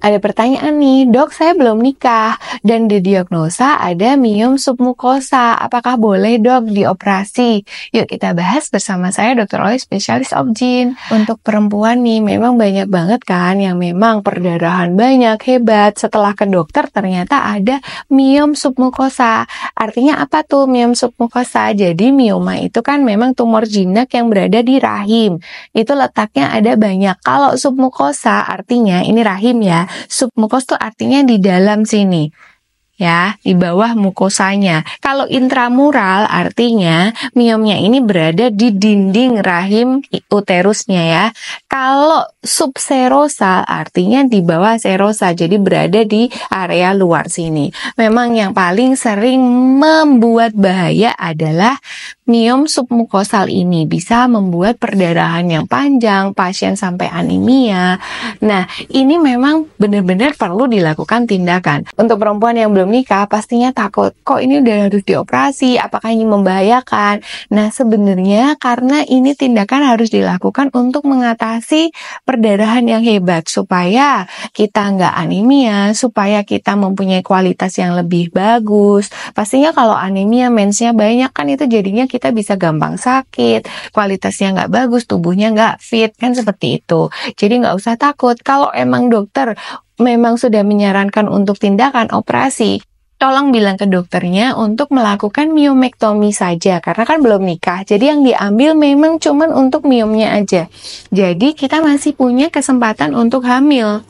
Ada pertanyaan nih, dok saya belum nikah dan didiagnosa ada miom submukosa. Apakah boleh dok dioperasi? Yuk kita bahas bersama saya Dr. Oli, spesialis obgyn. Untuk perempuan nih memang banyak banget kan yang memang perdarahan banyak, hebat. Setelah ke dokter ternyata ada miom submukosa. Artinya apa tuh miom submukosa? Jadi mioma itu kan memang tumor jinak yang berada di rahim. Itu letaknya ada banyak. Kalau submukosa artinya ini rahim ya. Submukos tuh artinya di dalam sini. Ya, di bawah mukosanya. Kalau intramural artinya miomnya ini berada di dinding rahim uterusnya ya. Kalau subserosal artinya di bawah serosa, jadi berada di area luar sini. Memang yang paling sering membuat bahaya adalah miom submukosal ini bisa membuat perdarahan yang panjang, pasien sampai anemia. Nah, ini memang benar-benar perlu dilakukan tindakan. Untuk perempuan yang belum nikah pastinya takut, kok ini udah harus dioperasi, apakah ini membahayakan? Nah, sebenarnya karena ini tindakan harus dilakukan untuk mengatasi perdarahan yang hebat supaya kita nggak anemia, supaya kita mempunyai kualitas yang lebih bagus. Pastinya kalau anemia, mensnya banyak kan itu jadinya kita bisa gampang sakit, kualitasnya nggak bagus, tubuhnya nggak fit, kan seperti itu. Jadi nggak usah takut. Kalau emang dokter memang sudah menyarankan untuk tindakan operasi, tolong bilang ke dokternya untuk melakukan miomektomi saja, karena kan belum nikah. Jadi yang diambil memang cuman untuk miomnya aja. Jadi kita masih punya kesempatan untuk hamil.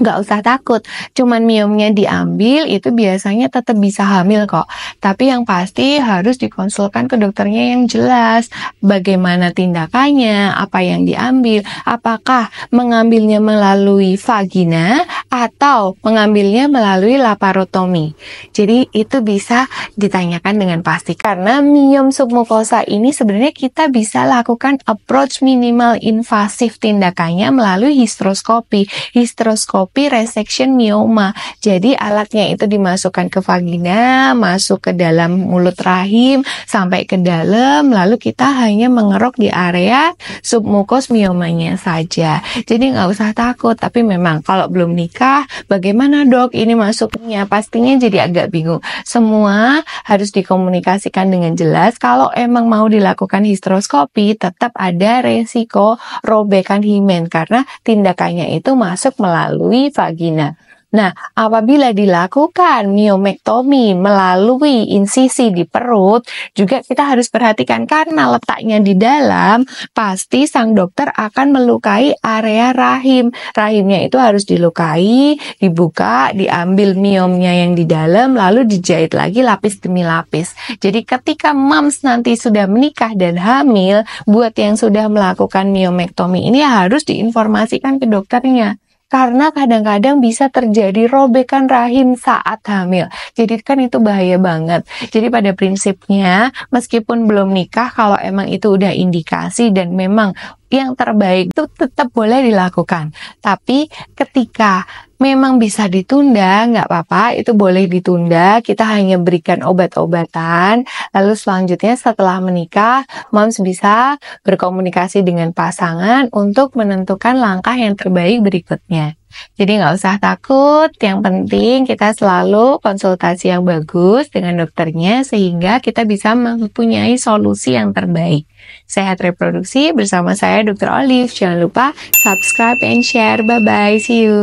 Nggak usah takut, cuman miomnya diambil itu biasanya tetap bisa hamil kok. Tapi yang pasti harus dikonsulkan ke dokternya yang jelas. Bagaimana tindakannya, apa yang diambil, apakah mengambilnya melalui vagina atau mengambilnya melalui laparotomi. Jadi itu bisa ditanyakan dengan pasti. Karena miom submukosa ini sebenarnya kita bisa lakukan approach minimal invasif tindakannya melalui histeroskopi. Histeroskopi resection mioma. Jadi alatnya itu dimasukkan ke vagina, masuk ke dalam mulut rahim, sampai ke dalam, lalu kita hanya mengeruk di area submukos miomanya saja. Jadi nggak usah takut, tapi memang kalau belum nikah, bagaimana dok ini masuknya? Pastinya jadi agak bingung. Semua harus dikomunikasikan dengan jelas. Kalau emang mau dilakukan histeroskopi, tetap ada resiko robekan himen, karena tindakannya itu masuk melalui vagina. Nah, apabila dilakukan miomektomi melalui insisi di perut, juga kita harus perhatikan karena letaknya di dalam, pasti sang dokter akan melukai area rahim. Rahimnya itu harus dilukai, dibuka, diambil miomnya yang di dalam, lalu dijahit lagi lapis demi lapis. Jadi ketika moms nanti sudah menikah dan hamil, buat yang sudah melakukan miomektomi ini harus diinformasikan ke dokternya. Karena kadang-kadang bisa terjadi robekan rahim saat hamil. Jadi kan itu bahaya banget. Jadi pada prinsipnya, meskipun belum nikah, kalau emang itu udah indikasi dan memang yang terbaik itu tetap boleh dilakukan. Tapi ketika memang bisa ditunda, nggak apa-apa, itu boleh ditunda. Kita hanya berikan obat-obatan. Lalu selanjutnya setelah menikah, moms bisa berkomunikasi dengan pasangan untuk menentukan langkah yang terbaik berikutnya. Jadi nggak usah takut, yang penting kita selalu konsultasi yang bagus dengan dokternya sehingga kita bisa mempunyai solusi yang terbaik. Sehat reproduksi bersama saya Dr. Olive. Jangan lupa subscribe and share. Bye-bye. See you.